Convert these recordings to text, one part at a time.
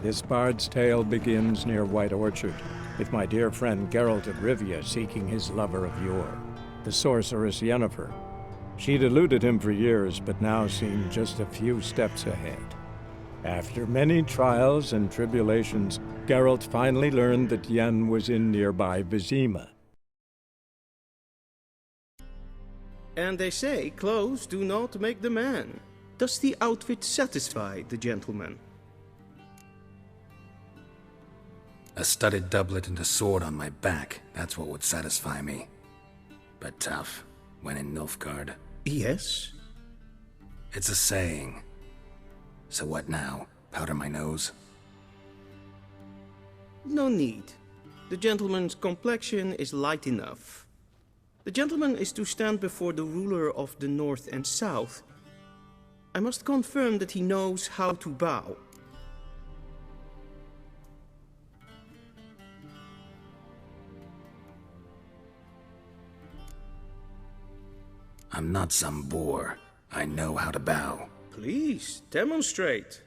This bard's tale begins near White Orchard, with my dear friend Geralt of Rivia seeking his lover of yore, the sorceress Yennefer. She'd eluded him for years, but now seemed just a few steps ahead. After many trials and tribulations, Geralt finally learned that Yen was in nearby Vizima. And they say clothes do not make the man. Does the outfit satisfy the gentleman? A studded doublet and a sword on my back, that's what would satisfy me. But tough, when in Nilfgaard. Yes? It's a saying. So what now? Powder my nose? No need. The gentleman's complexion is light enough. The gentleman is to stand before the ruler of the North and South. I must confirm that he knows how to bow. I'm not some boor. I know how to bow. Please, demonstrate.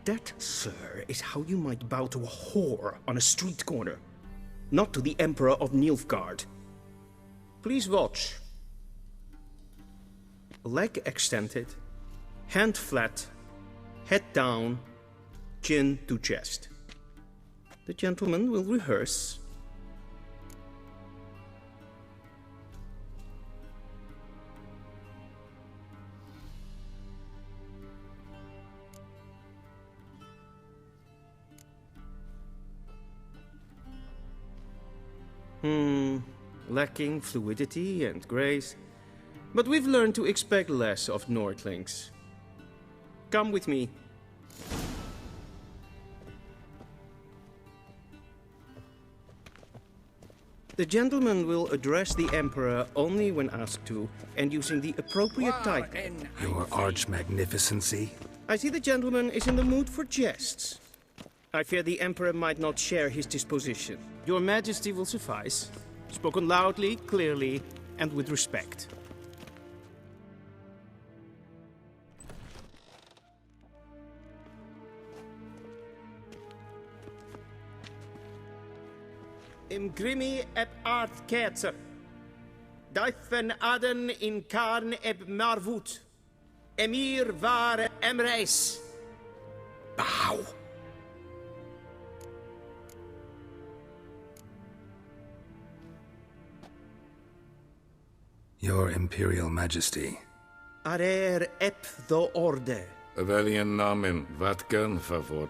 That, sir, is how you might bow to a whore on a street corner, not to the Emperor of Nilfgaard. Please watch. Leg extended, hand flat, head down, chin to chest. The gentleman will rehearse. Lacking fluidity and grace. But we've learned to expect less of Nordlings. Come with me. The gentleman will address the Emperor only when asked to, and using the appropriate title. Your arch-magnificency? I see the gentleman is in the mood for jests. I fear the Emperor might not share his disposition. Your Majesty will suffice. Spoken loudly, clearly, and with respect. Im grimi eb art ketzer. Daifen aden in karn eb marvut. Emir vare emreis. Bow! Your Imperial Majesty. Arer ep the orde. Velian namen, wat gern favort.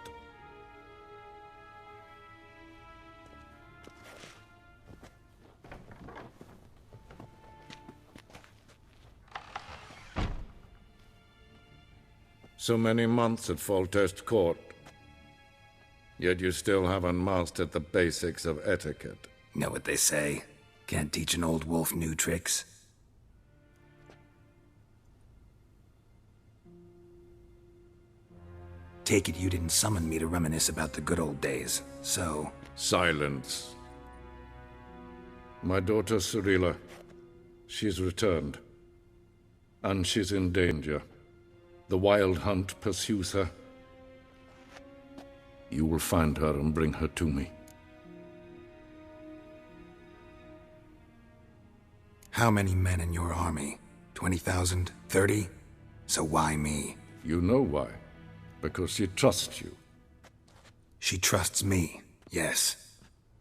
So many months at Foltest Court. Yet you still haven't mastered the basics of etiquette. Know what they say? Can't teach an old wolf new tricks. Take it you didn't summon me to reminisce about the good old days, so... Silence. My daughter Cirilla, she's returned. And she's in danger. The Wild Hunt pursues her. You will find her and bring her to me. How many men in your army? 20,000? 30? So why me? You know why. Because she trusts you. She trusts me, yes.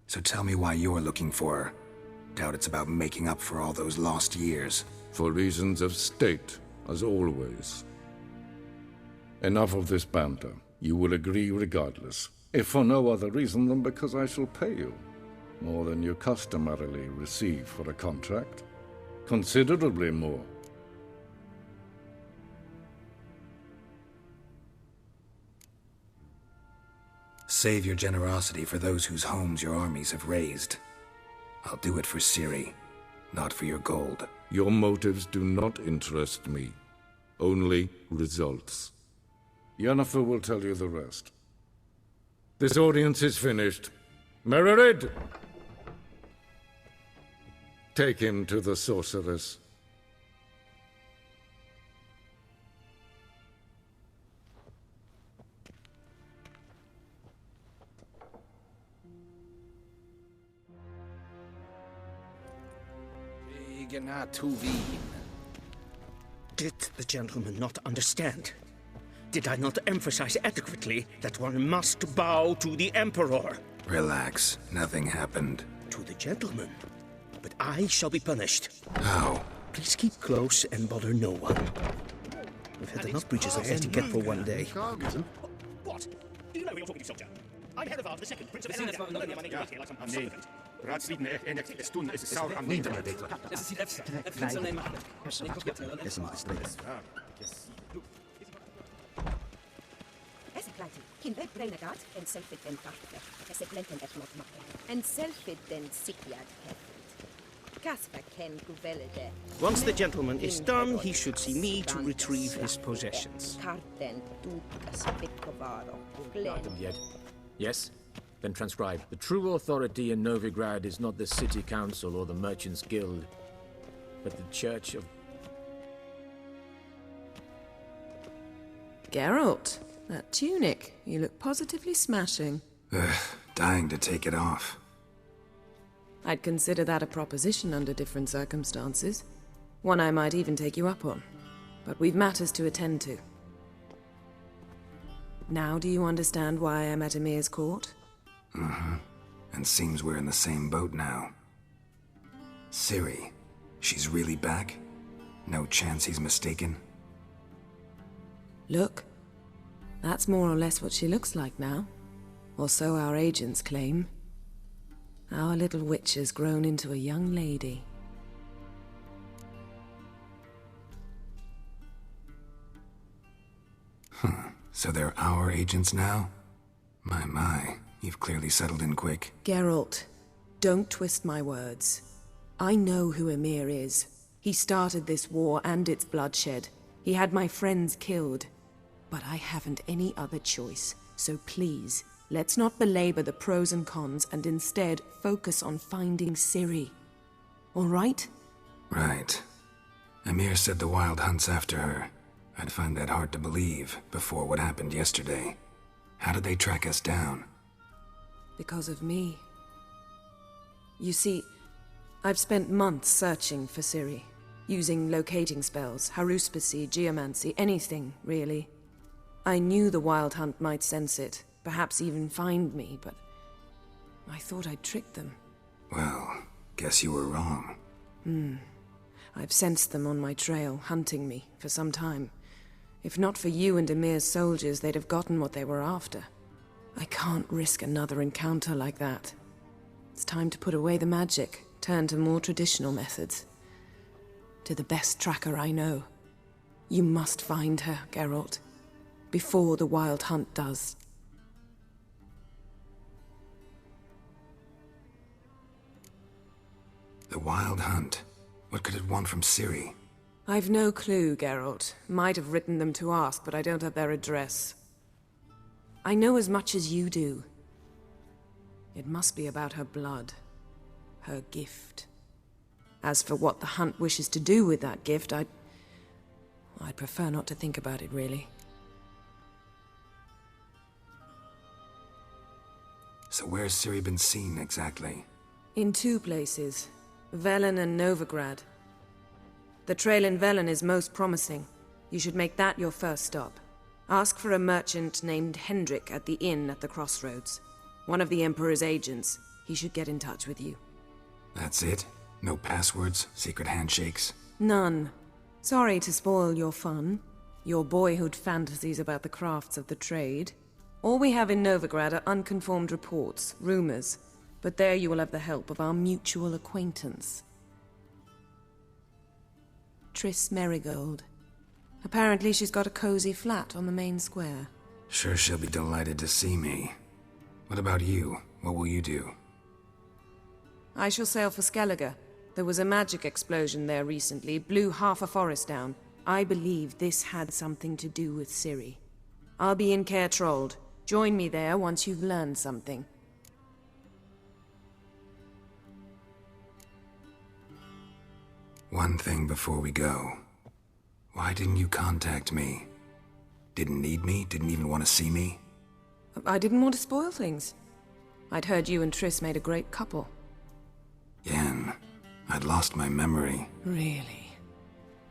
So tell me why you're looking for her. Doubt it's about making up for all those lost years. For reasons of state, as always. Enough of this banter. You will agree regardless. If for no other reason than because I shall pay you. More than you customarily receive for a contract. Considerably more. Save your generosity for those whose homes your armies have razed. I'll do it for Siri, not for your gold. Your motives do not interest me. Only results. Yennefer will tell you the rest. This audience is finished. Mererid! Take him to the sorceress. Did the gentleman not understand? Did I not emphasize adequately that one must bow to the Emperor? Relax. Nothing happened. To the gentleman. But I shall be punished. How? Please keep close and bother no one. We've had enough breaches of etiquette for one day. What? Do you know who you're talking to, soldier? I'm head of the second Prince of Syria. Nee, raadslieden echt doen is sauer am Internet. Cyn fe Breinagad yn selfyd den barther, ys y blentyn echmod maken. Yn selfyd den sigiad hefyd. Casfa ken gwvelede. Once the gentleman is done, he should see me to retrieve his possessions. Carden dukas vicovaro. Yet. Yes? Then transcribe. The true authority in Novigrad is not the city council or the merchants' guild, but the church of... Geralt, that tunic. You look positively smashing. Dying to take it off. I'd consider that a proposition under different circumstances. One I might even take you up on. But we've matters to attend to. Now do you understand why I'm at Emir's court? Mm-hmm. And seems we're in the same boat now. Siri, she's really back? No chance he's mistaken? Look. That's more or less what she looks like now. Or so our agents claim. Our little witch has grown into a young lady. So they're our agents now? My, you've clearly settled in quick. Geralt, don't twist my words. I know who Emir is. He started this war and its bloodshed. He had my friends killed. But I haven't any other choice, so please, let's not belabor the pros and cons and instead focus on finding Siri. All right? Right. Emir said the Wild Hunt's after her. I'd find that hard to believe before what happened yesterday. How did they track us down? Because of me. You see, I've spent months searching for Siri, using locating spells, haruspicy, geomancy, anything, really. I knew the Wild Hunt might sense it, perhaps even find me, but I thought I'd tricked them. Well, guess you were wrong. I've sensed them on my trail, hunting me, for some time. If not for you and Emir's soldiers, they'd have gotten what they were after. I can't risk another encounter like that. It's time to put away the magic, turn to more traditional methods. To the best tracker I know. You must find her, Geralt. Before the Wild Hunt does. The Wild Hunt? What could it want from Siri? I've no clue, Geralt. Might have written them to ask, but I don't have their address. I know as much as you do. It must be about her blood. Her gift. As for what the Hunt wishes to do with that gift, I'd prefer not to think about it, really. So where's Siri been seen, exactly? In two places. Velen and Novigrad. The trail in Velen is most promising. You should make that your first stop. Ask for a merchant named Hendrik at the inn at the crossroads. One of the Emperor's agents. He should get in touch with you. That's it? No passwords? Secret handshakes? None. Sorry to spoil your fun. Your boyhood fantasies about the crafts of the trade. All we have in Novigrad are unconformed reports, rumors. But there you will have the help of our mutual acquaintance. Triss Merigold. Apparently she's got a cozy flat on the main square. Sure she'll be delighted to see me. What about you? What will you do? I shall sail for Skellige. There was a magic explosion there recently, blew half a forest down. I believe this had something to do with Siri. I'll be in Caer Trold. Join me there once you've learned something. One thing before we go. Why didn't you contact me? Didn't need me? Didn't even want to see me? I didn't want to spoil things. I'd heard you and Triss made a great couple. Yen, I'd lost my memory. Really?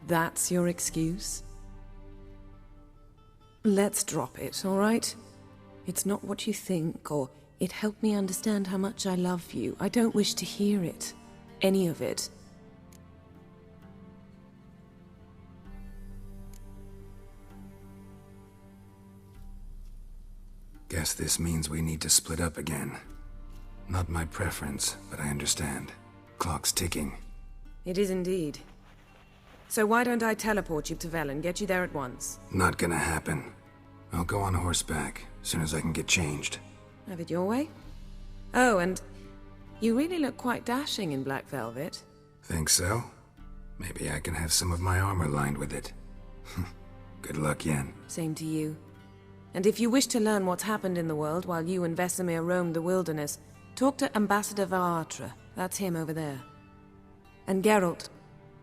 That's your excuse? Let's drop it, all right? It's not what you think, or it helped me understand how much I love you. I don't wish to hear it. Any of it. Guess this means we need to split up again. Not my preference, but I understand. Clock's ticking. It is indeed. So why don't I teleport you to Velen, get you there at once? Not gonna happen. I'll go on horseback, as soon as I can get changed. Have it your way? Oh, and you really look quite dashing in black velvet. Think so? Maybe I can have some of my armor lined with it. Good luck, Yen. Same to you. And if you wish to learn what's happened in the world while you and Vesemir roamed the wilderness, talk to Ambassador Varatra. That's him over there. And Geralt,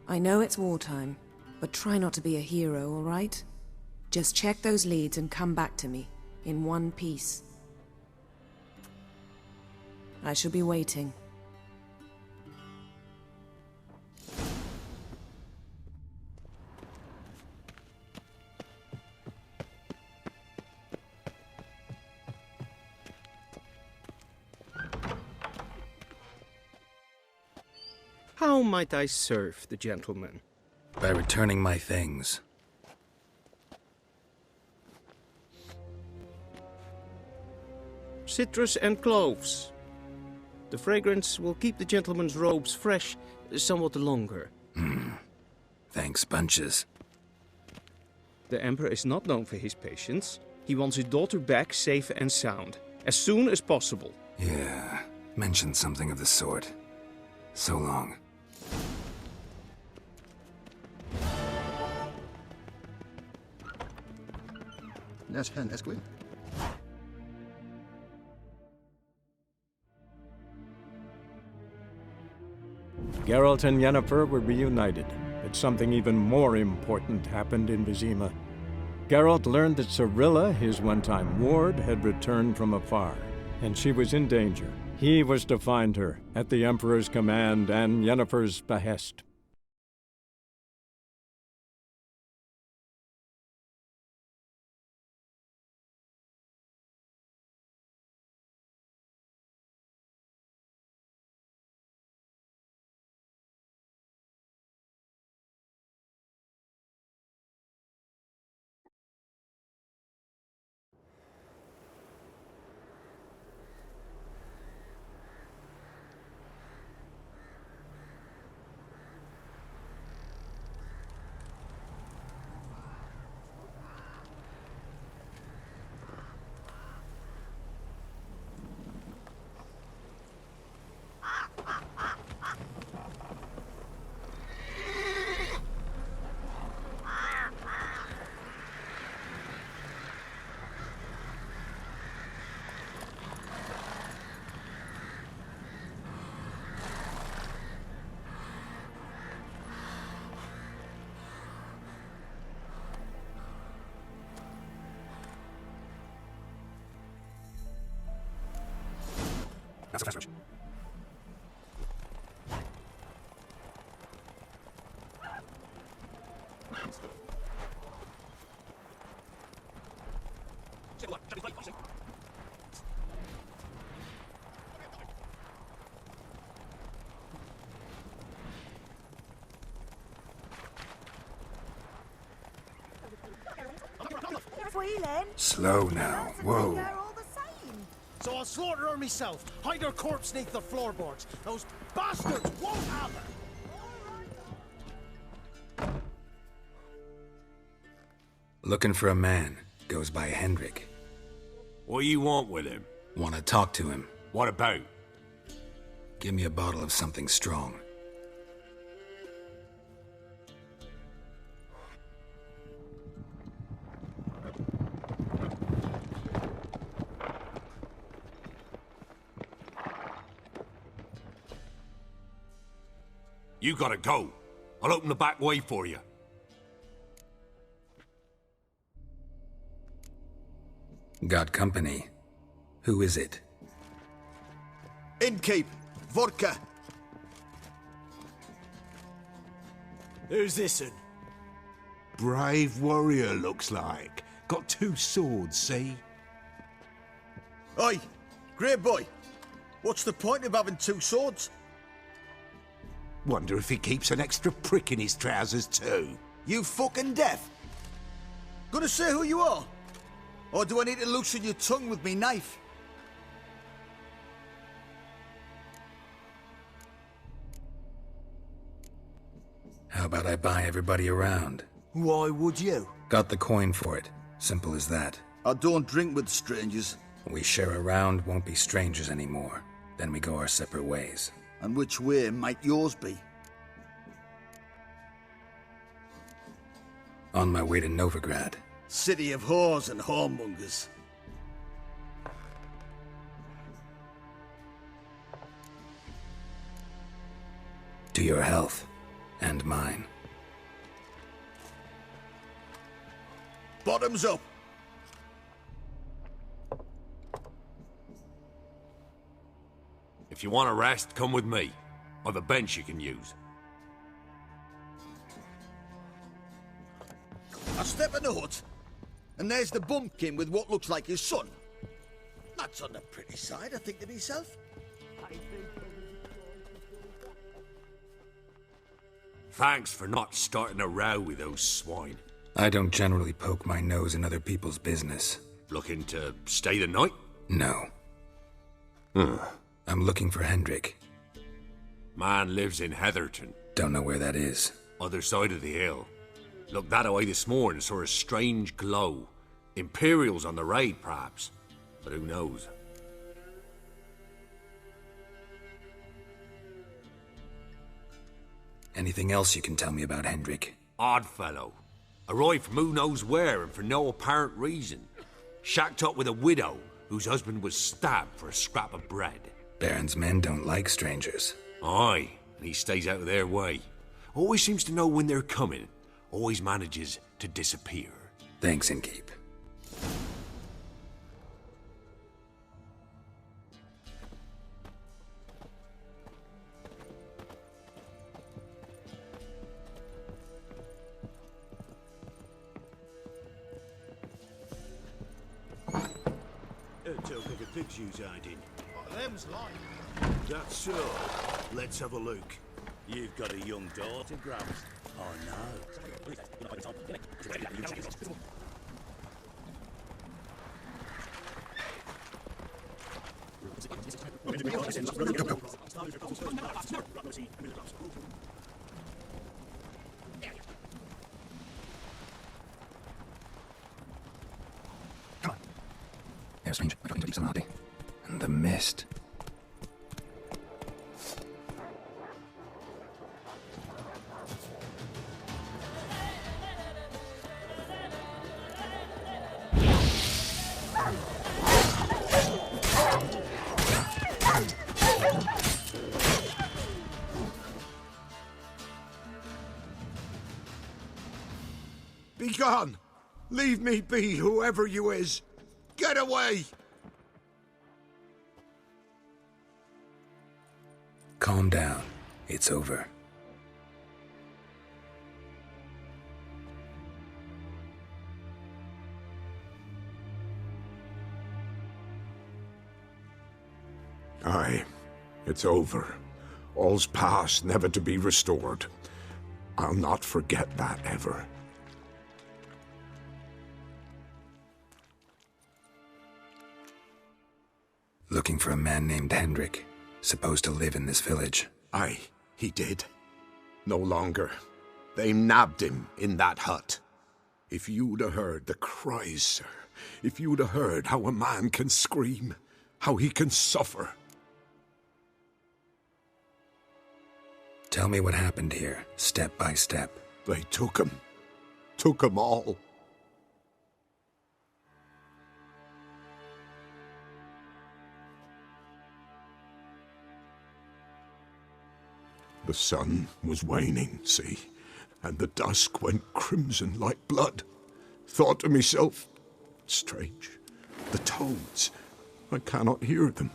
I know it's wartime, but try not to be a hero, all right? Just check those leads and come back to me, in one piece. I shall be waiting. How might I serve the gentleman? By returning my things. Citrus and cloves. The fragrance will keep the gentleman's robes fresh somewhat longer. Thanks, bunches. The Emperor is not known for his patience. He wants his daughter back safe and sound, as soon as possible. Yeah, mentioned something of the sort. So long. Geralt and Yennefer were reunited, but something even more important happened in Vizima. Geralt learned that Cirilla, his one-time ward, had returned from afar, and she was in danger. He was to find her, at the Emperor's command and Yennefer's behest. That's a fast rush. Slow now. Whoa. So I'll slaughter her myself, hide her corpse neath the floorboards. Those bastards won't have her! Looking for a man. Goes by Hendrik. What do you want with him? Want to talk to him. What about? Give me a bottle of something strong. You gotta go. I'll open the back way for you. Got company. Who is it? Innkeep, vodka. Who's this'n? Brave warrior, looks like. Got 2 swords, see? Oi, great boy. What's the point of having 2 swords? Wonder if he keeps an extra prick in his trousers too. You fucking deaf? Gonna say who you are? Or do I need to loosen your tongue with me knife? How about I buy everybody around? Why would you? Got the coin for it. Simple as that. I don't drink with strangers. We share a round, won't be strangers anymore. Then we go our separate ways. And which way might yours be? On my way to Novigrad. City of whores and whoremongers. To your health. And mine. Bottoms up! If you want a rest, come with me. I've a bench you can use. I step in the hut, and there's the bumpkin with what looks like his son. That's on the pretty side, I think to myself. Thanks for not starting a row with those swine. I don't generally poke my nose in other people's business. Looking to stay the night? No. I'm looking for Hendrik. Man lives in Heatherton. Don't know where that is. Other side of the hill. Looked that away this morning, saw a strange glow. Imperials on the raid, perhaps. But who knows? Anything else you can tell me about Hendrik? Odd fellow. Arrived from who knows where and for no apparent reason. Shacked up with a widow whose husband was stabbed for a scrap of bread. Baron's men don't like strangers. Aye, and he stays out of their way. Always seems to know when they're coming. Always manages to disappear. Thanks, Innkeep. Pigs you hiding. Them's lying. That's so. Let's have a look. You've got a young daughter, Grams. Oh no. Air strange. I got into deep samadhi. And the mist. Be gone! Leave me be, whoever you is! Get away! Calm down. It's over. Aye, it's over. All's past, never to be restored. I'll not forget that ever. Looking for a man named Hendrik, supposed to live in this village. Aye, he did. No longer. They nabbed him in that hut. If you'd have heard the cries, sir, if you'd have heard how a man can scream, how he can suffer. Tell me what happened here, step by step. They took him. Took him all. The sun was waning, see, and the dusk went crimson like blood. Thought to myself, strange, the toads, I cannot hear them.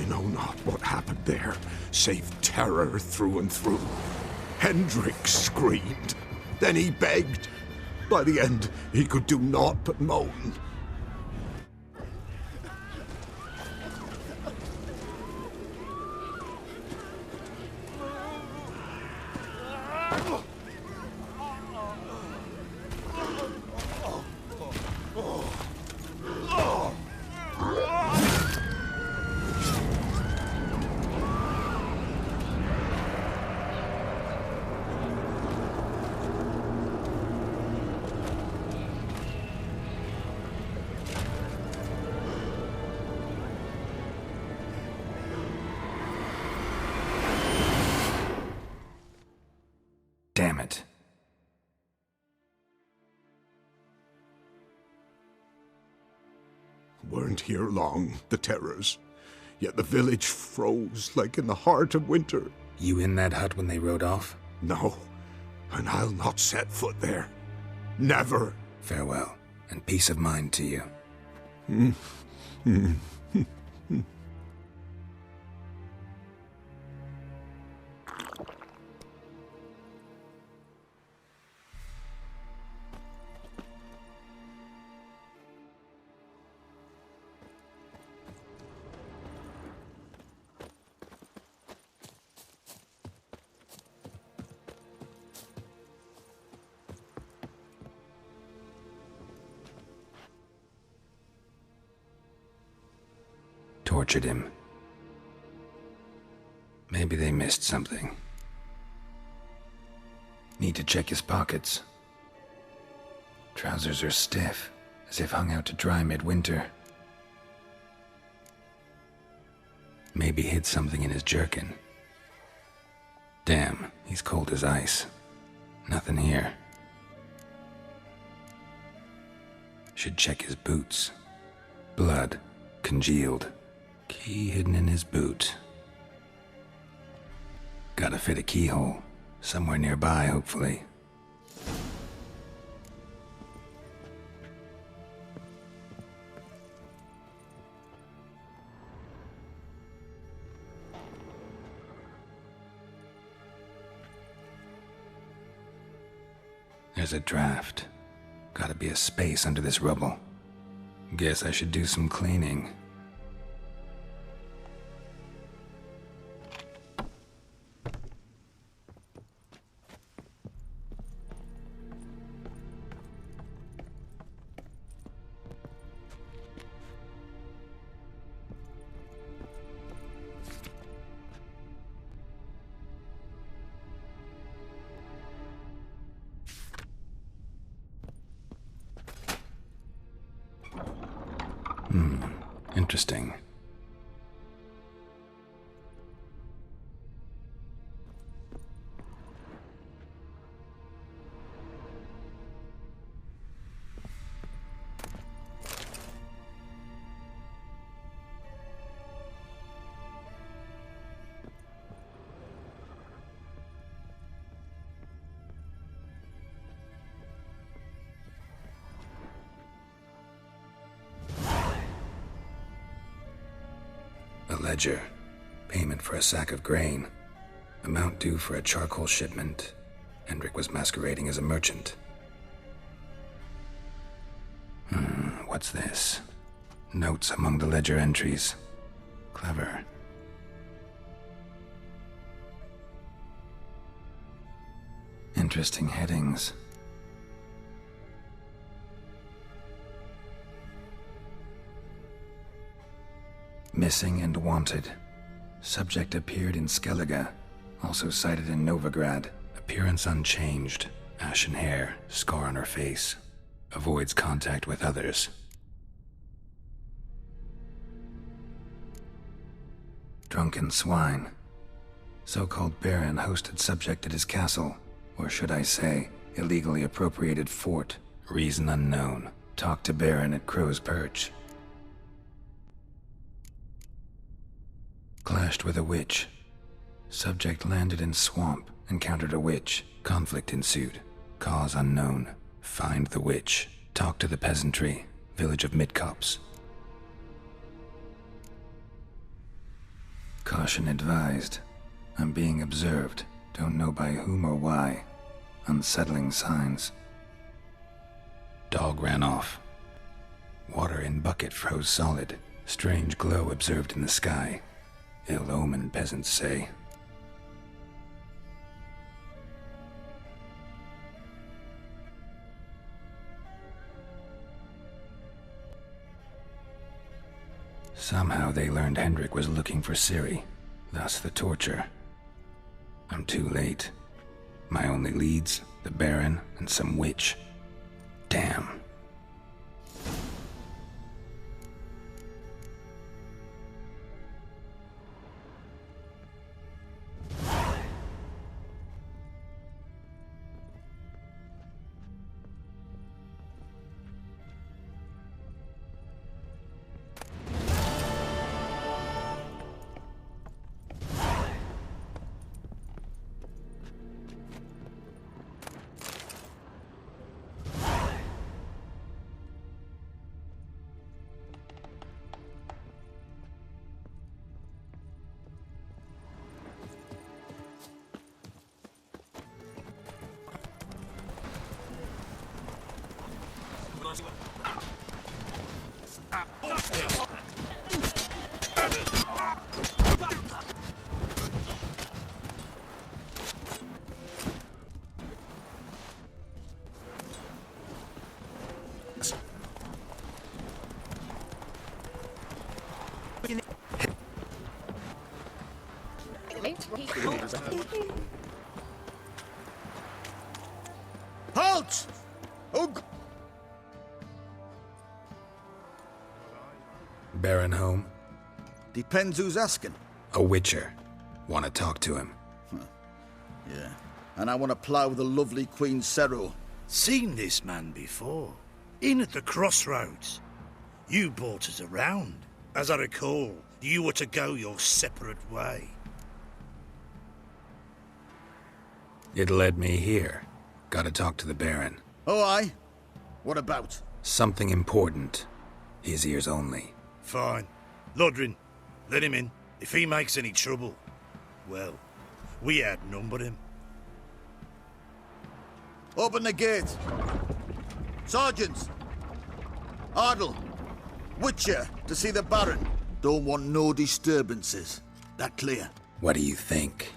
know not what happened there, save terror through and through. Hendrik screamed. Then he begged. By the end, he could do naught but moan. Damn it. Weren't here long, the terrors. Yet the village froze like in the heart of winter. You in that hut when they rode off? No, and I'll not set foot there. Never. Farewell, and peace of mind to you. Tortured him. Maybe they missed something. Need to check his pockets. Trousers are stiff, as if hung out to dry midwinter. Maybe hid something in his jerkin. Damn, he's cold as ice. Nothing here. Should check his boots. Blood, congealed. Key hidden in his boot. Gotta fit a keyhole. Somewhere nearby, hopefully. There's a draft. Gotta be a space under this rubble. Guess I should do some cleaning. Interesting. A ledger. Payment for a sack of grain. Amount due for a charcoal shipment. Hendrik was masquerading as a merchant. What's this? Notes among the ledger entries. Clever. Interesting headings. Missing and wanted. Subject appeared in Skellige, also sighted in Novigrad. Appearance unchanged. Ashen hair, scar on her face. Avoids contact with others. Drunken swine. So-called baron hosted subject at his castle, or should I say, illegally appropriated fort. Reason unknown. Talked to baron at Crow's Perch. Clashed with a witch. Subject landed in swamp, encountered a witch. Conflict ensued. Cause unknown. Find the witch. Talk to the peasantry. Village of Midcops. Caution advised. I'm being observed. Don't know by whom or why. Unsettling signs. Dog ran off. Water in bucket froze solid. Strange glow observed in the sky. Ill omen, peasants say. Somehow they learned Hendrik was looking for Siri, thus the torture. I'm too late. My only leads, the Baron and some witch. Damn. Halt! Ugh! Baron home? Depends who's asking. A witcher. Want to talk to him. Yeah. And I want to plough the lovely Queen Cero. Seen this man before. In at the crossroads. You brought us around. As I recall, you were to go your separate way. It led me here. Gotta talk to the Baron. Oh, aye? What about? Something important. His ears only. Fine. Lodrin, let him in. If he makes any trouble, well, we outnumber him. Open the gate. Sergeants! Ardle! Witcher, to see the Baron. Don't want no disturbances. That clear? What do you think?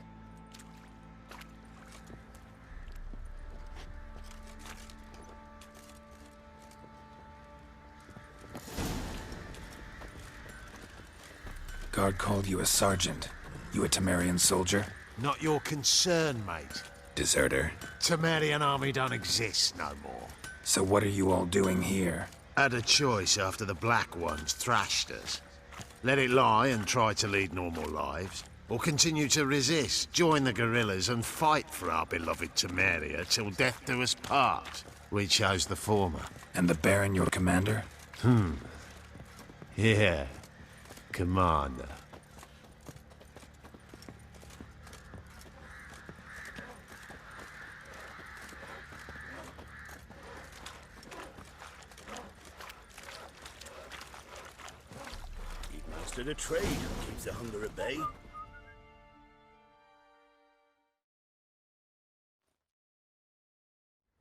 Guard called you a sergeant. You a Temerian soldier? Not your concern, mate. Deserter. Temerian army don't exist no more. So what are you all doing here? Had a choice after the Black Ones thrashed us. Let it lie and try to lead normal lives, or continue to resist, join the guerrillas and fight for our beloved Temeria till death do us part. We chose the former. And the Baron your commander? Yeah. Commander. He's mastered a trade, keeps the hunger at bay.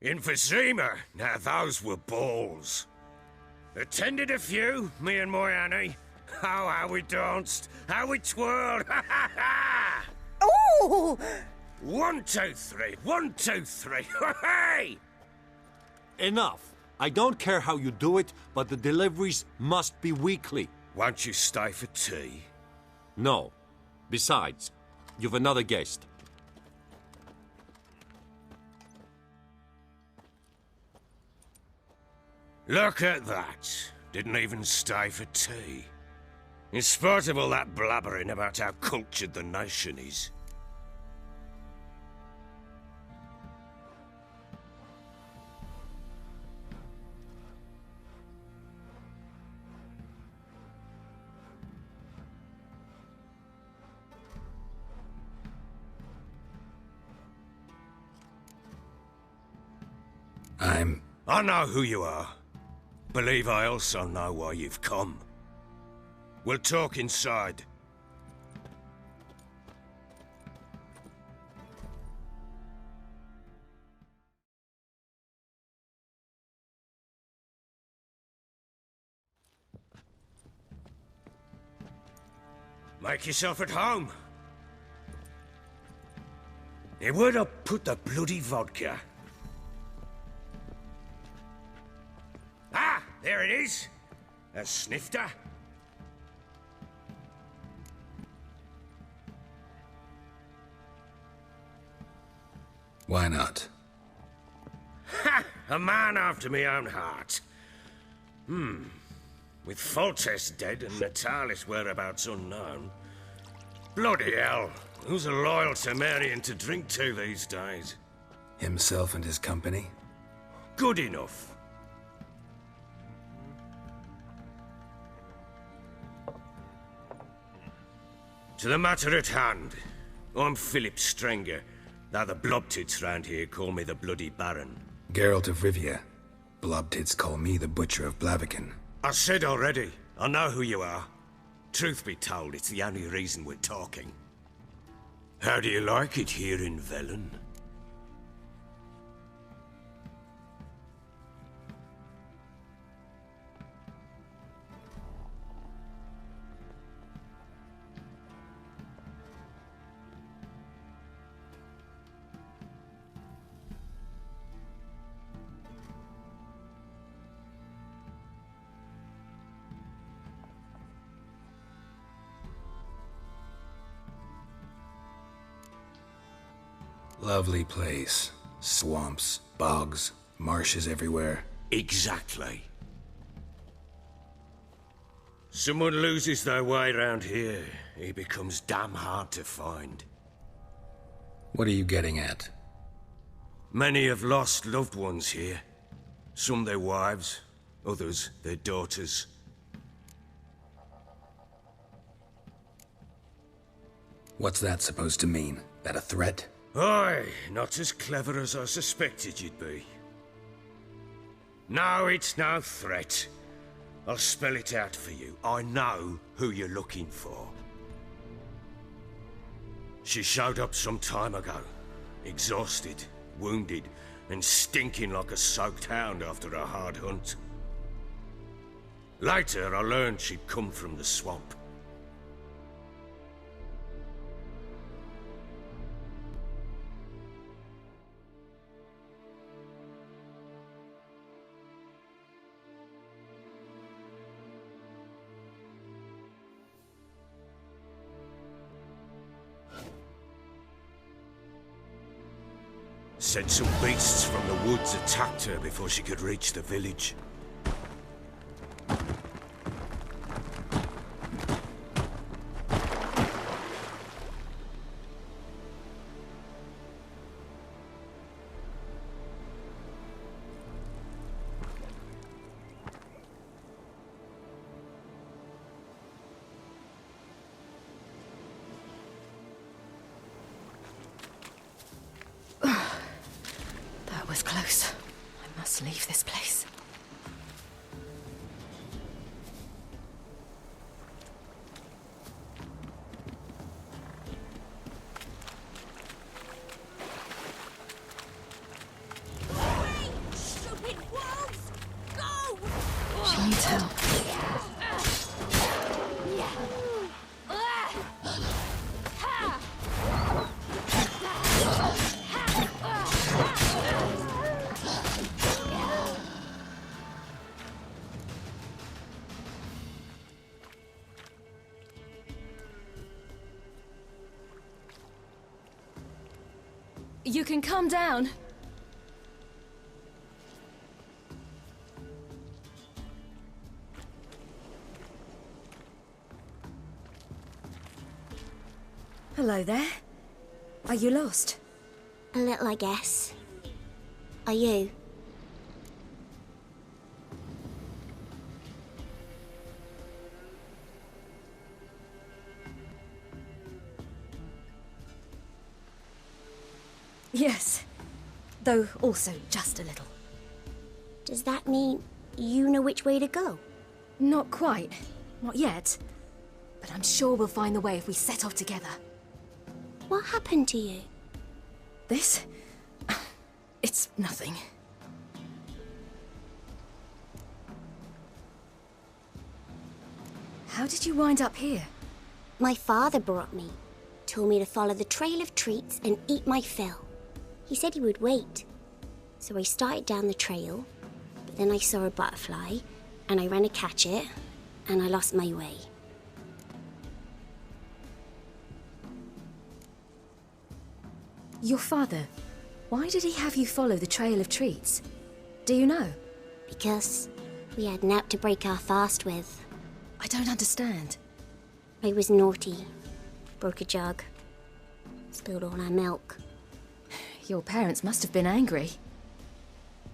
Emphysema, now those were balls. Attended a few, me and my Annie. Oh, how we danced, how we twirled, ha ha ha! Ooh! 1, 2, 3, 1, 2, 3, hey! Enough. I don't care how you do it, but the deliveries must be weekly. Won't you stay for tea? No. Besides, you've another guest. Look at that. Didn't even stay for tea. In spite of all that blabbering about how cultured the nation is. I know who you are. Believe I also know why you've come. We'll talk inside. Make yourself at home. Now, where'd I put the bloody vodka? Ah, there it is. A snifter. Why not? Ha! A man after my own heart. With Foltest dead and Natalis' whereabouts unknown. Bloody hell. Who's a loyal Temerian to drink to these days? Himself and his company? Good enough. To the matter at hand. I'm Philip Strenger, though the blobtits round here call me the Bloody Baron. Geralt of Rivia. Blobtits call me the Butcher of Blaviken. I said already, I know who you are. Truth be told, it's the only reason we're talking. How do you like it here in Velen? Lovely place. Swamps, bogs, marshes everywhere. Exactly. Someone loses their way round here, he becomes damn hard to find. What are you getting at? Many have lost loved ones here. Some their wives, others their daughters. What's that supposed to mean? That a threat? Aye, not as clever as I suspected you'd be. No, it's no threat. I'll spell it out for you. I know who you're looking for. She showed up some time ago. Exhausted, wounded, and stinking like a soaked hound after a hard hunt. Later, I learned she'd come from the swamp. Said some beasts from the woods attacked her before she could reach the village. That was close. I must leave this place. Stupid wolves! Go! She needs help. You can calm down. Hello there. Are you lost? A little, I guess. Are you? Yes. Though also just a little. Does that mean you know which way to go? Not quite. Not yet. But I'm sure we'll find the way if we set off together. What happened to you? This? It's nothing. How did you wind up here? My father brought me. Told me to follow the trail of treats and eat my fill. He said he would wait. So I started down the trail, but then I saw a butterfly, and I ran to catch it, and I lost my way. Your father, why did he have you follow the trail of treats? Do you know? Because we had naught to break our fast with. I don't understand. I was naughty. Broke a jug. Spilled all our milk. Your parents must have been angry.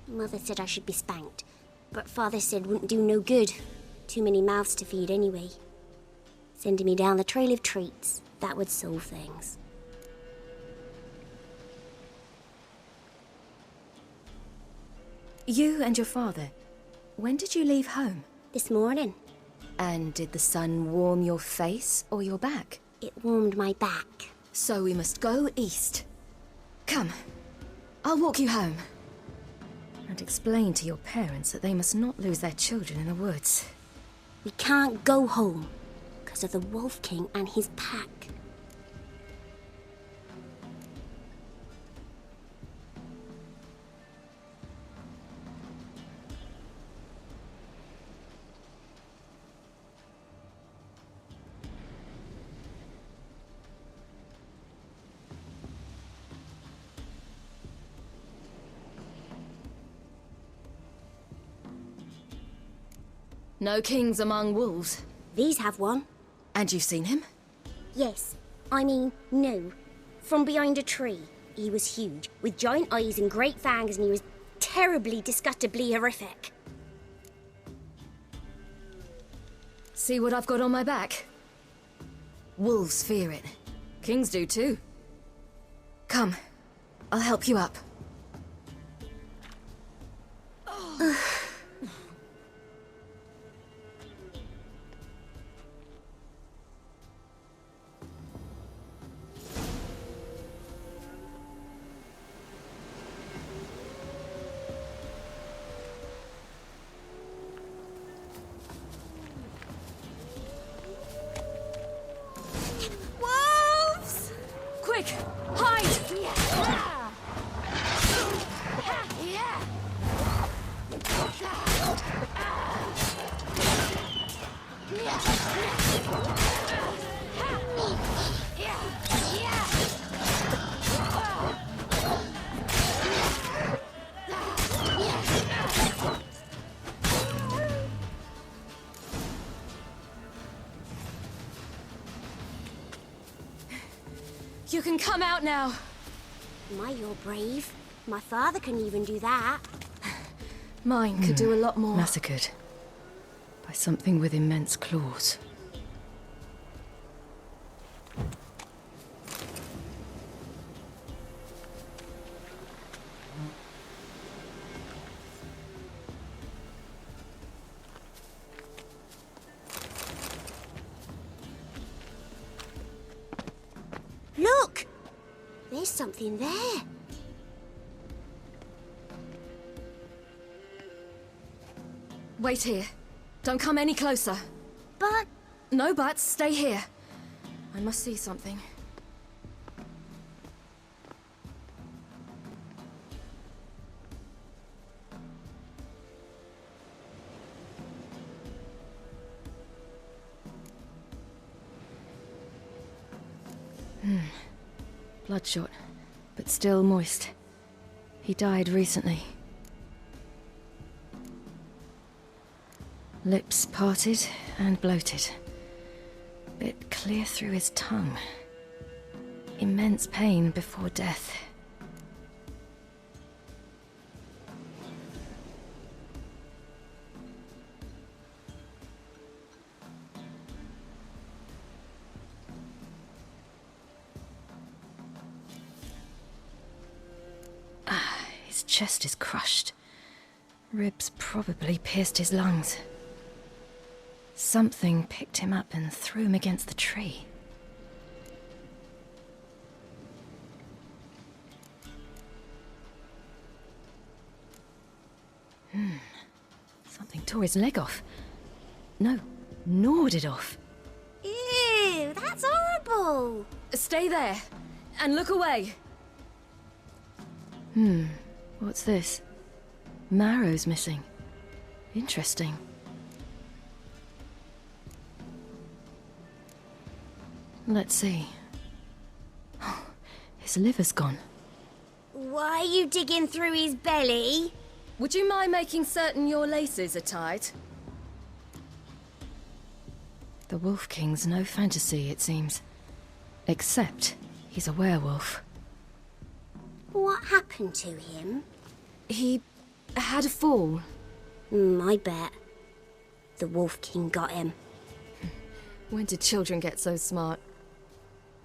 Mother said I should be spanked, but Father said wouldn't do no good. Too many mouths to feed anyway. Sending me down the trail of treats, that would solve things. You and your father, when did you leave home? This morning. And did the sun warm your face or your back? It warmed my back. So we must go east. Come, I'll walk you home. And explain to your parents that they must not lose their children in the woods. We can't go home, because of the Wolf King and his pack. No kings among wolves. These have one. And you've seen him? Yes. I mean, no. From behind a tree. He was huge, with giant eyes and great fangs, and he was terribly, disgustingly horrific. See what I've got on my back? Wolves fear it. Kings do too. Come, I'll help you up. Quick! Hide! You can come out now. My, you're brave. My father couldn't even do that. Mine could do a lot more. Massacred by something with immense claws. Look! There's something there. Wait here. Don't come any closer. But... No buts. Stay here. I must see something. Bloodshot, but still moist. He died recently. Lips parted and bloated. Bit clear through his tongue. Immense pain before death. His chest is crushed. Ribs probably pierced his lungs. Something picked him up and threw him against the tree. Something tore his leg off. No, gnawed it off. Ew, that's terrible! Stay there, and look away. What's this? Marrow's missing. Interesting. Let's see. His liver's gone. Why are you digging through his belly? Would you mind making certain your laces are tied? The Wolf King's no fantasy, it seems. Except he's a werewolf. What happened to him? He had a fall. I bet. The Wolf King got him. When did children get so smart?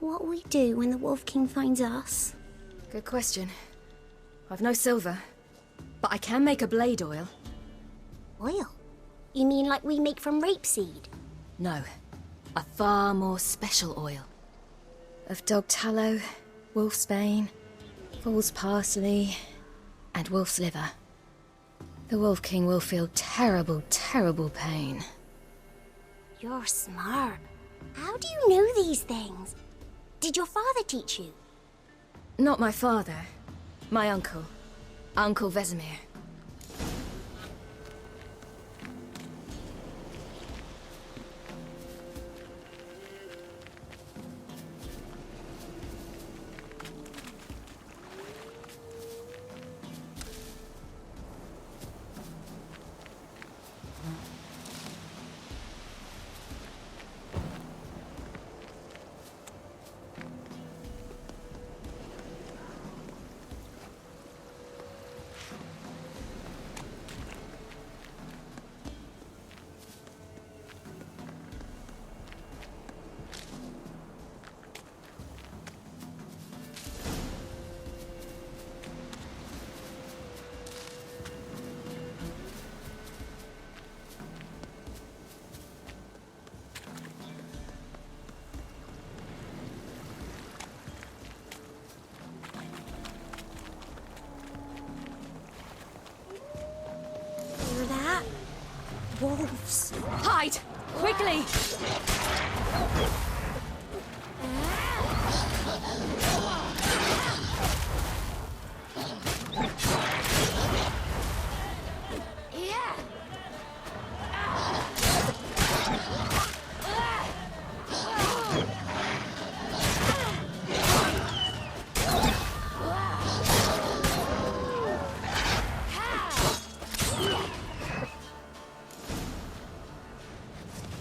What'll we do when the Wolf King finds us? Good question. I've no silver, but I can make a blade oil. Oil? You mean like we make from rapeseed? No, a far more special oil. Of dog tallow, wolf's bane, foal's parsley, and wolf's liver. The Wolf King will feel terrible, terrible pain. You're smart. How do you know these things? Did your father teach you? Not my father. My uncle. Uncle Vesemir. Hear that? Wolves. Hide! Quickly!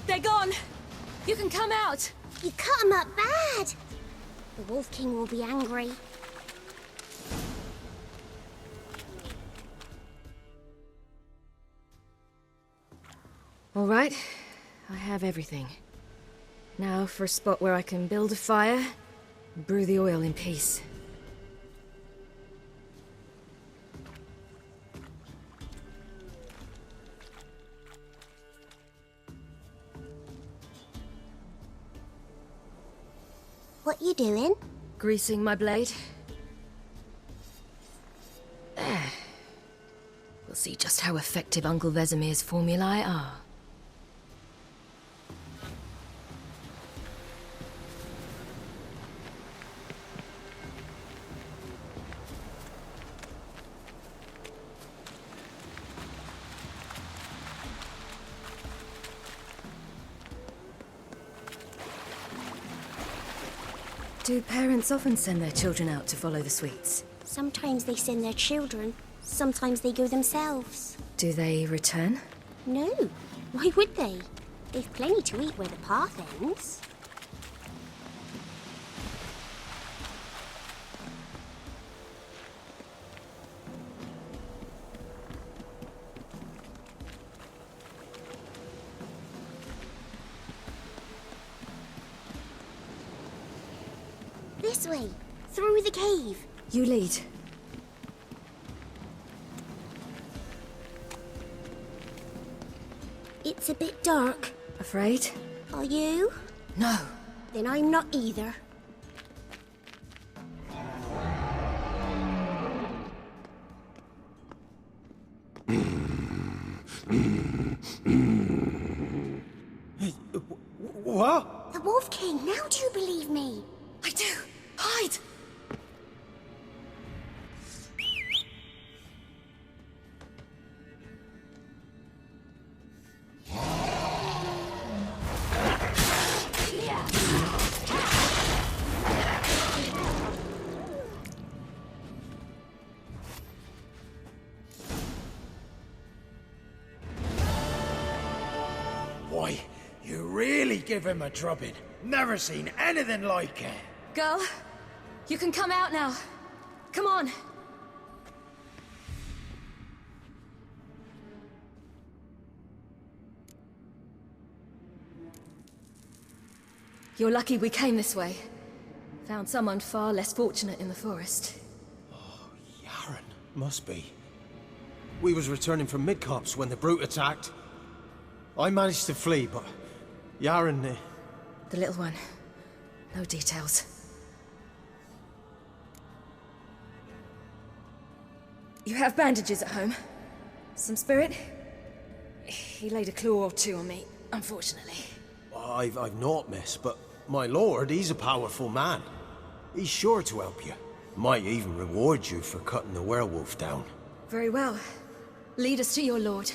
They're gone! You can come out! You cut him up bad! The Wolf King will be angry. All right, I have everything. Now for a spot where I can build a fire and brew the oil in peace. What you doing? Greasing my blade. There. We'll see just how effective Uncle Vesemir's formulae are. Do parents often send their children out to follow the sweets? Sometimes they send their children. Sometimes they go themselves. Do they return? No. Why would they? They've plenty to eat where the path ends. This way, through the cave. You lead. It's a bit dark. Afraid? Are you? No. Then I'm not either. What? The Wolf King, now do you believe me? I do. Hide! Boy, you really give him a drubbing. Never seen anything like it. Girl, you can come out now. Come on. You're lucky we came this way. Found someone far less fortunate in the forest. Yaren, must be. We was returning from Midcops when the brute attacked. I managed to flee, but Yaren... The little one. No details. You have bandages at home? Some spirit? He laid a claw or two on me, unfortunately. I've naught, miss, but my lord, he's a powerful man. He's sure to help you. Might even reward you for cutting the werewolf down. Very well. Lead us to your lord.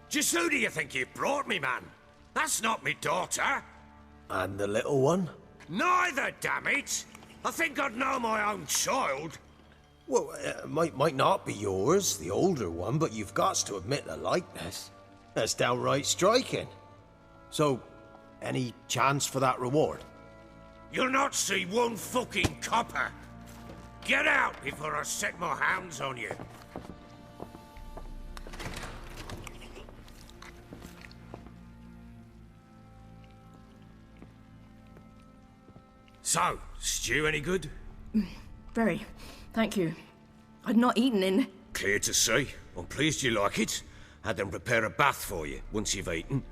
Just who do you think you brought me, man? That's not me daughter. And the little one? Neither, damn it! I think I'd know my own child. Well, might not be yours, the older one, but you've got to admit the likeness. That's downright striking. So, any chance for that reward? You'll not see one fucking copper. Get out before I set my hounds on you. So, stew any good? Very. Thank you. I'd not eaten in... Clear to see. I'm pleased you like it. Had them prepare a bath for you once you've eaten.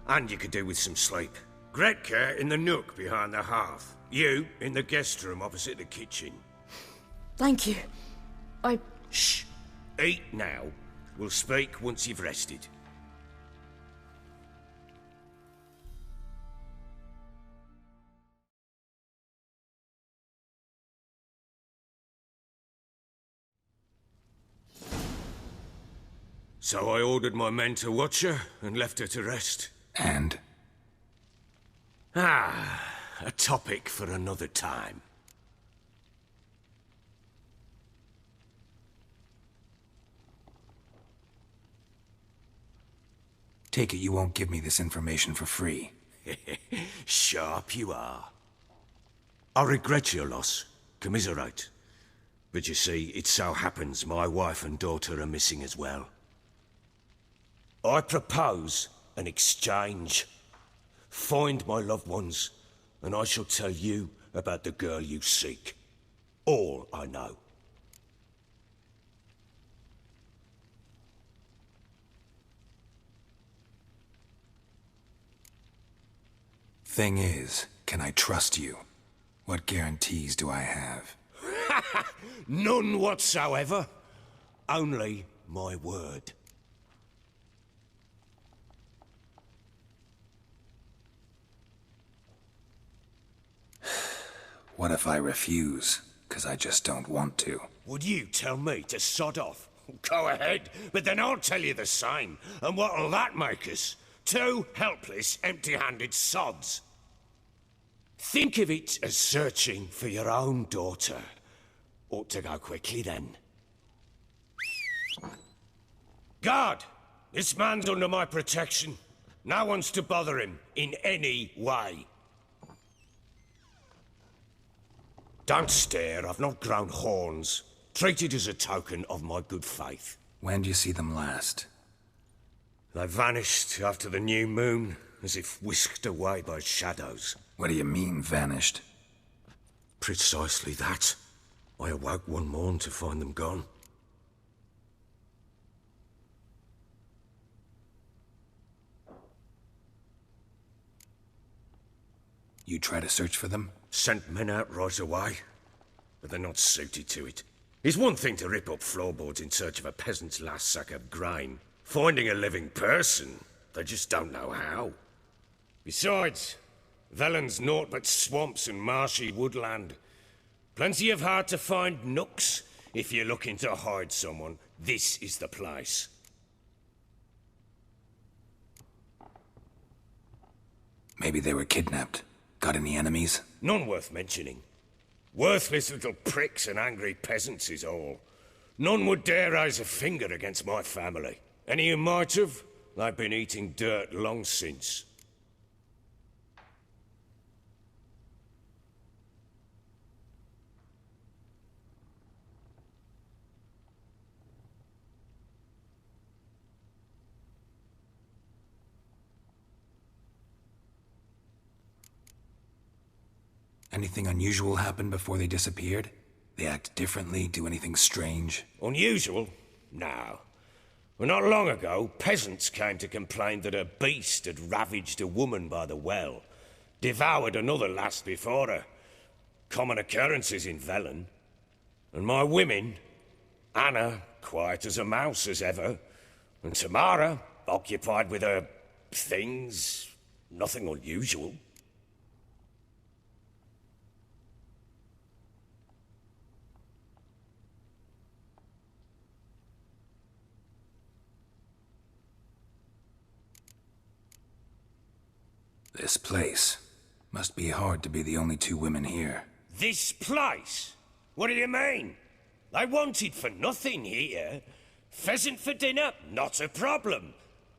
And you could do with some sleep. Gretka in the nook behind the hearth. You in the guest room opposite the kitchen. Thank you. Shh. Eat now. We'll speak once you've rested. So I ordered my men to watch her and left her to rest. And? A topic for another time. Take it you won't give me this information for free. Sharp you are. I regret your loss. Commiserate. But you see, it so happens my wife and daughter are missing as well. I propose an exchange. Find my loved ones, and I shall tell you about the girl you seek. All I know. Thing is, can I trust you? What guarantees do I have? None whatsoever. Only my word. What if I refuse? 'Cause I just don't want to. Would you tell me to sod off? Go ahead, but then I'll tell you the same. And what'll that make us? Two helpless, empty-handed sods. Think of it as searching for your own daughter. Ought to go quickly, then. Guard! This man's under my protection. No one's to bother him in any way. Don't stare, I've not grown horns. Treat it as a token of my good faith. When did you see them last? They vanished after the new moon, as if whisked away by shadows. What do you mean, vanished? Precisely that. I awoke one morn to find them gone. You try to search for them? Sent men out right away, but they're not suited to it. It's one thing to rip up floorboards in search of a peasant's last sack of grain. Finding a living person, they just don't know how. Besides, Velen's naught but swamps and marshy woodland. Plenty of hard-to-find nooks. If you're looking to hide someone, this is the place. Maybe they were kidnapped. Got any enemies? None worth mentioning. Worthless little pricks and angry peasants is all. None would dare raise a finger against my family. Any who might have, they've been eating dirt long since. Anything unusual happen before they disappeared? They act differently, do anything strange? Unusual? No. Well, not long ago, peasants came to complain that a beast had ravaged a woman by the well. Devoured another lass before her. Common occurrences in Velen. And my women, Anna, quiet as a mouse as ever, and Tamara, occupied with her things, nothing unusual. This place. Must be hard to be the only two women here. This place? What do you mean? They wanted for nothing here. Pheasant for dinner? Not a problem.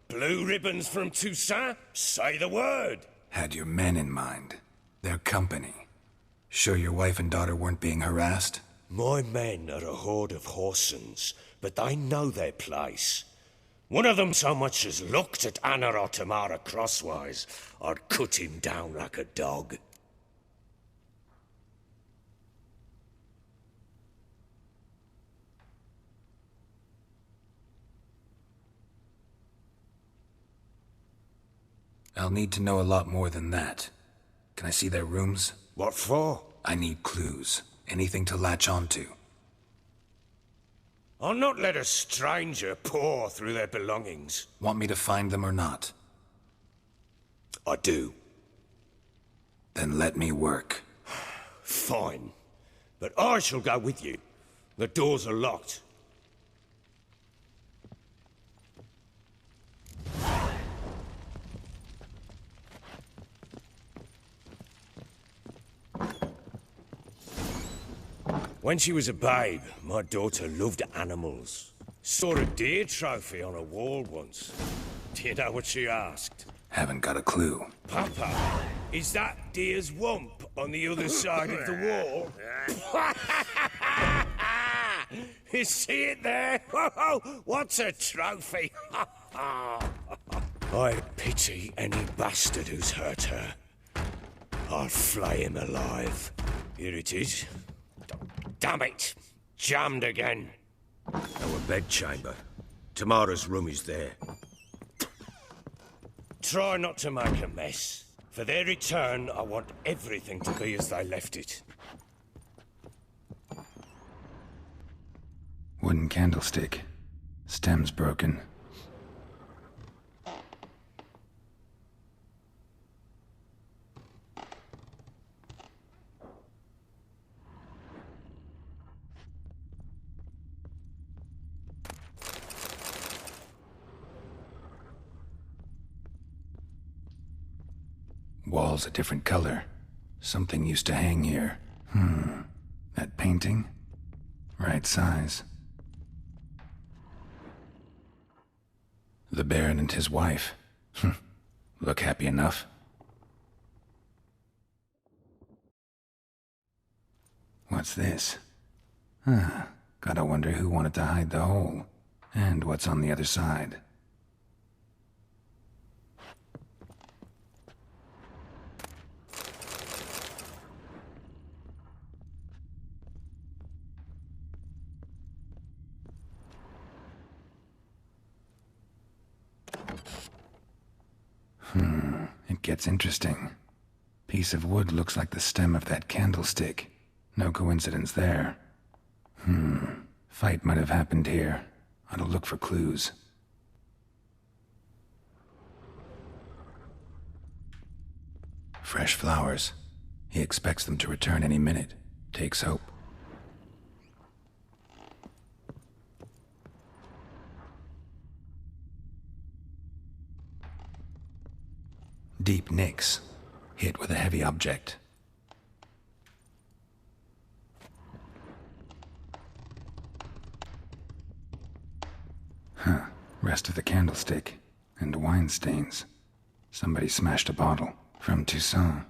Blue ribbons from Toussaint? Say the word. Had your men in mind. Their company. Sure your wife and daughter weren't being harassed? My men are a horde of whoresons, but they know their place. One of them so much as looked at Anna or Tamara crosswise, I'd cut him down like a dog. I'll need to know a lot more than that. Can I see their rooms? What for? I need clues. Anything to latch onto. I'll not let a stranger pore through their belongings. Want me to find them or not? I do. Then let me work. Fine. But I shall go with you. The doors are locked. When she was a babe, my daughter loved animals. Saw a deer trophy on a wall once. Do you know what she asked? Haven't got a clue. Papa, is that deer's wump on the other side of the wall? You see it there? What's a trophy? I pity any bastard who's hurt her. I'll flay him alive. Here it is. Damn it! Jammed again. Our bedchamber. Tamara's room is there. Try not to make a mess. For their return, I want everything to be as they left it. Wooden candlestick. Stem's broken. Wall's a different color. Something used to hang here. That painting? Right size. The Baron and his wife. Look happy enough? What's this? Gotta wonder who wanted to hide the hole. And what's on the other side. It gets interesting. Piece of wood looks like the stem of that candlestick. No coincidence there. Fight might have happened here. I'll look for clues. Fresh flowers. He expects them to return any minute. Takes hope. Deep nicks. Hit with a heavy object. Rest of the candlestick. And wine stains. Somebody smashed a bottle. From Toussaint.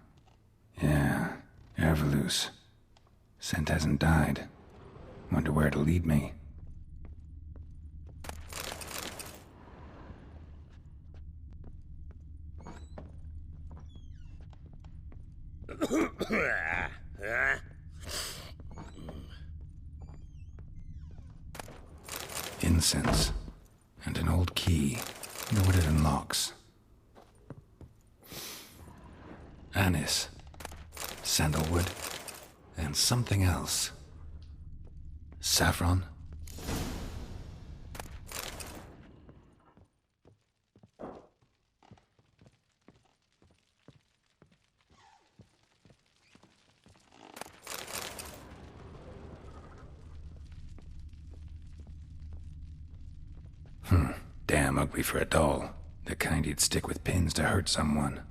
Yeah, Herveloos. Scent hasn't died. Wonder where it'll lead me. Incense. And an old key. Wonder what it unlocks. Anise. Sandalwood. And something else. Saffron. Damn ugly for a doll. The kind you'd stick with pins to hurt someone.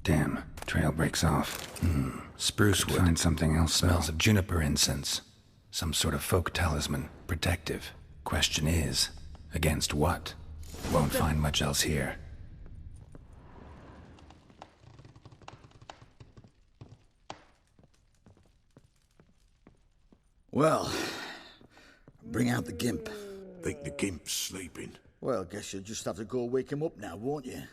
Damn, trail breaks off. Spruce wood. Find something else. Smells of juniper incense. Some sort of folk talisman. Protective. Question is, against what? Won't find much else here. Well, bring out the gimp. Think the gimp's sleeping? Well, guess you'll just have to go wake him up now, won't you?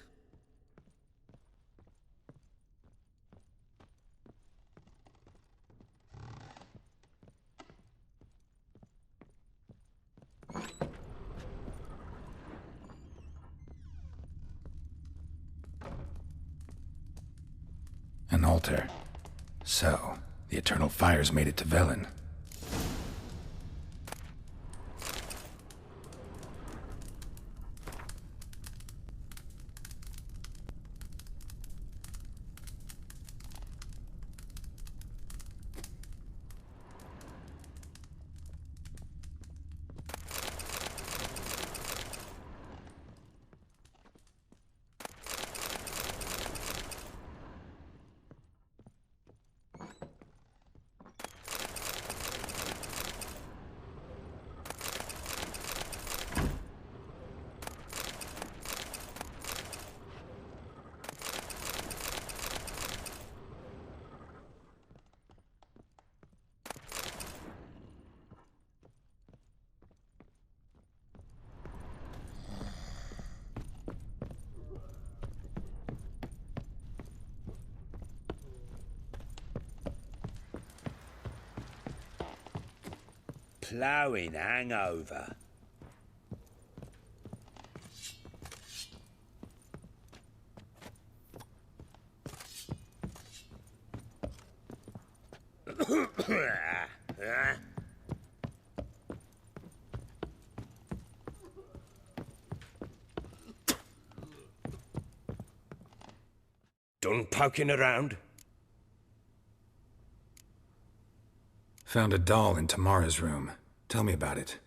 An altar. So, the eternal fires made it to Velen. Ploughing hangover. Done poking around? Found a doll in Tamara's room. Tell me about it.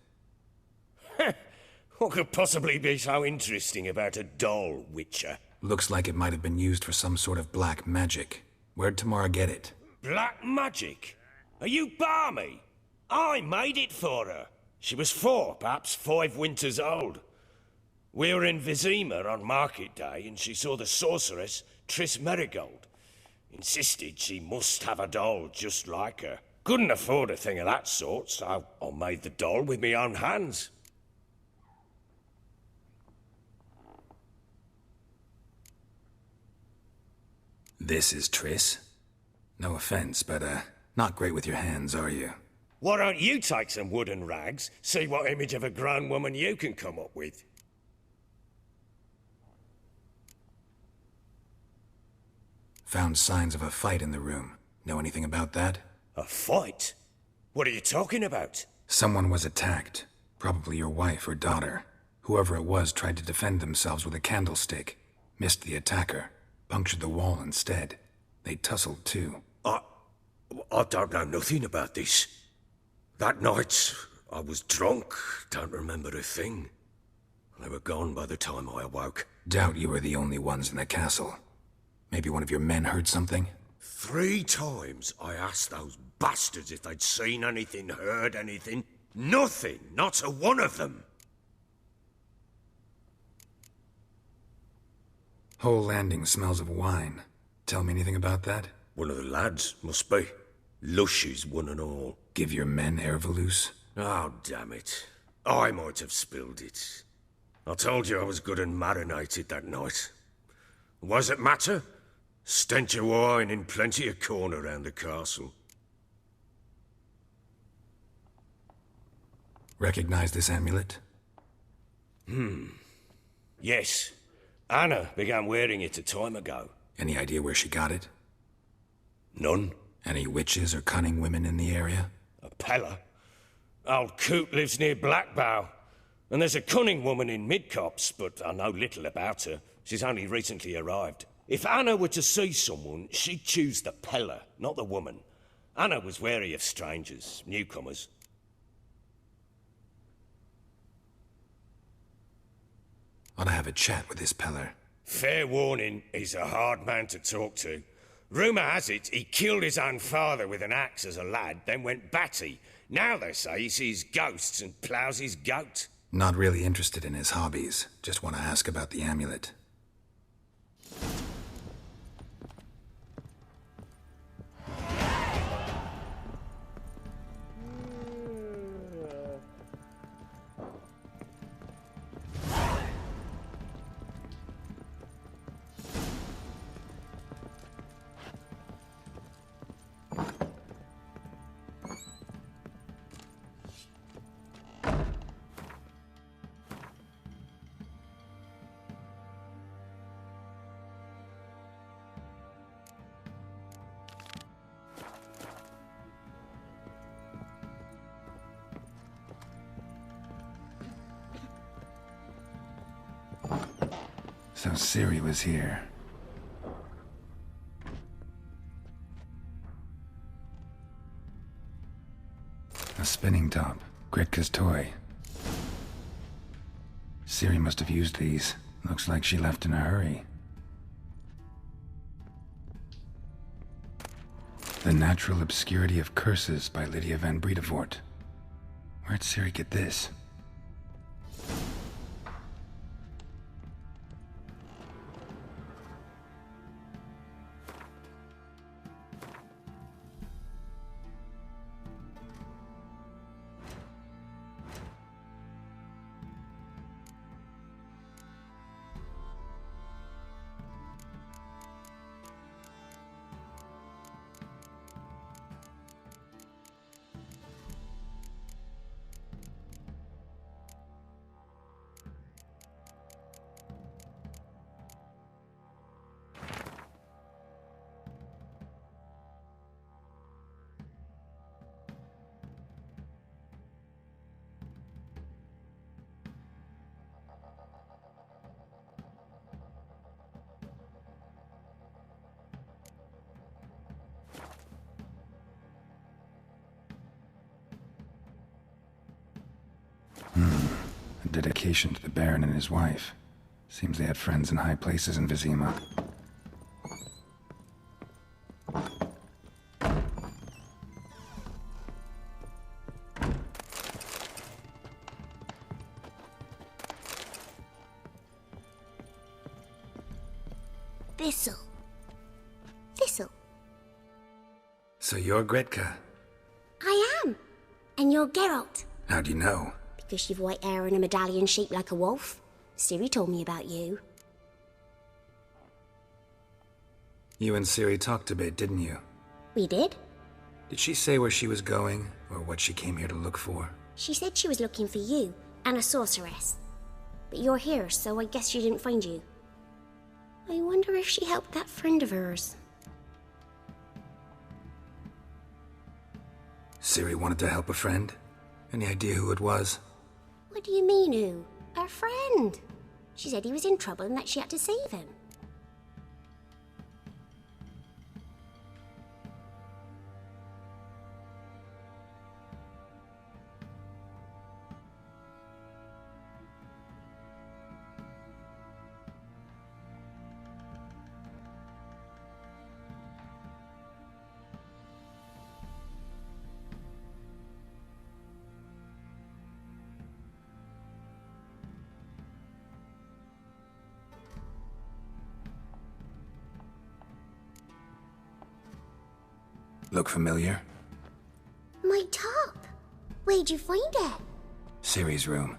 What could possibly be so interesting about a doll, Witcher? Looks like it might have been used for some sort of black magic. Where'd Tamara get it? Black magic? Are you balmy? I made it for her. She was 4, perhaps 5 winters old. We were in Vizima on market day, and she saw the sorceress, Triss Merigold. Insisted she must have a doll just like her. Couldn't afford a thing of that sort, so I made the doll with my own hands. This is Triss? No offense, but, not great with your hands, are you? Why don't you take some wooden rags, see what image of a grown woman you can come up with? Found signs of a fight in the room. Know anything about that? A fight? What are you talking about? Someone was attacked. Probably your wife or daughter. Whoever it was tried to defend themselves with a candlestick. Missed the attacker. Punctured the wall instead. They tussled too. I don't know nothing about this. That night, I was drunk. Don't remember a thing. They were gone by the time I awoke. Doubt you were the only ones in the castle. Maybe one of your men heard something? 3 times I asked those bastards if they'd seen anything, heard anything. Nothing, not a one of them. Whole landing smells of wine. Tell me anything about that? One of the lads, must be. Lushes, one and all. Give your men Ervalus? Oh, damn it. I might have spilled it. I told you I was good and marinated that night. What does it matter? Stench of wine in plenty of corn around the castle. Recognize this amulet? Yes. Anna began wearing it a time ago. Any idea where she got it? None. Any witches or cunning women in the area? A Pella. Old Coot lives near Blackbow. And there's a cunning woman in Midcopse, but I know little about her. She's only recently arrived. If Anna were to see someone, she'd choose the Pella, not the woman. Anna was wary of strangers, newcomers. Ought to have a chat with this Peller. Fair warning, he's a hard man to talk to. Rumour has it he killed his own father with an axe as a lad, then went batty. Now they say he sees ghosts and ploughs his goat. Not really interested in his hobbies. Just want to ask about the amulet. So Siri was here. A spinning top. Gritka's toy. Siri must have used these. Looks like she left in a hurry. The Natural Obscurity of Curses by Lydia van Bredevoort. Where'd Siri get this? A dedication to the Baron and his wife. Seems they had friends in high places in Vizima. Thistle. Thistle. So you're Gretka? I am. And you're Geralt. How do you know? Because you've white hair and a medallion shaped like a wolf. Siri told me about you. You and Siri talked a bit, didn't you? We did. Did she say where she was going, or what she came here to look for? She said she was looking for you and a sorceress. But you're here, so I guess she didn't find you. I wonder if she helped that friend of hers. Siri wanted to help a friend? Any idea who it was? What do you mean, who? Her friend. She said he was in trouble and that she had to save him. Look familiar? My top. Where'd you find it? Siri's room.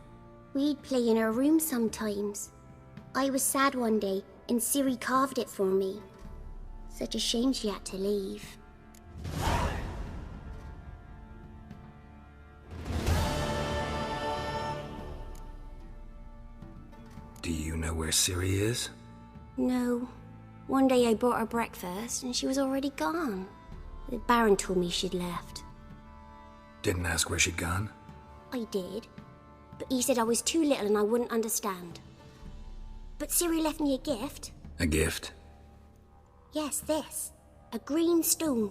We'd play in her room sometimes. I was sad one day, and Siri carved it for me. Such a shame she had to leave. Do you know where Siri is? No. One day I bought her breakfast, and she was already gone. The Baron told me she'd left. Didn't ask where she'd gone? I did, but he said I was too little and I wouldn't understand. But Siri left me a gift. A gift? Yes, this. A green stone.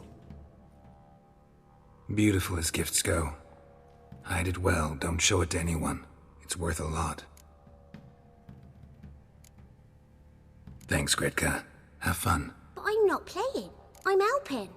Beautiful as gifts go. Hide it well, don't show it to anyone. It's worth a lot. Thanks, Gretka. Have fun. But I'm not playing. I'm helping.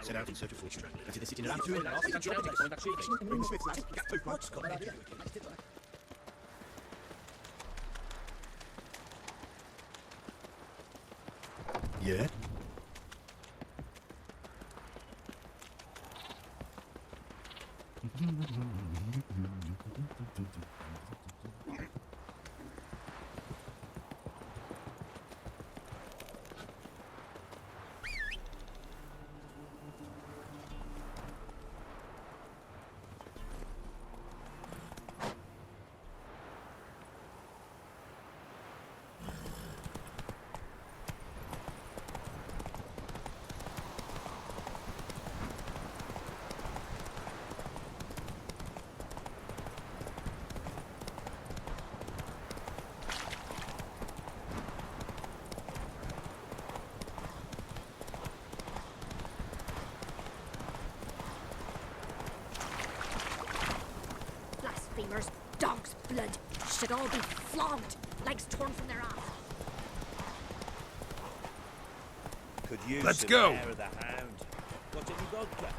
Set out in search of fortune. Into the city Yeah? Blasphemers, dog's blood, should all be flogged, legs torn from their arms. Could use Let's some go. hair of the hound. Got any vodka?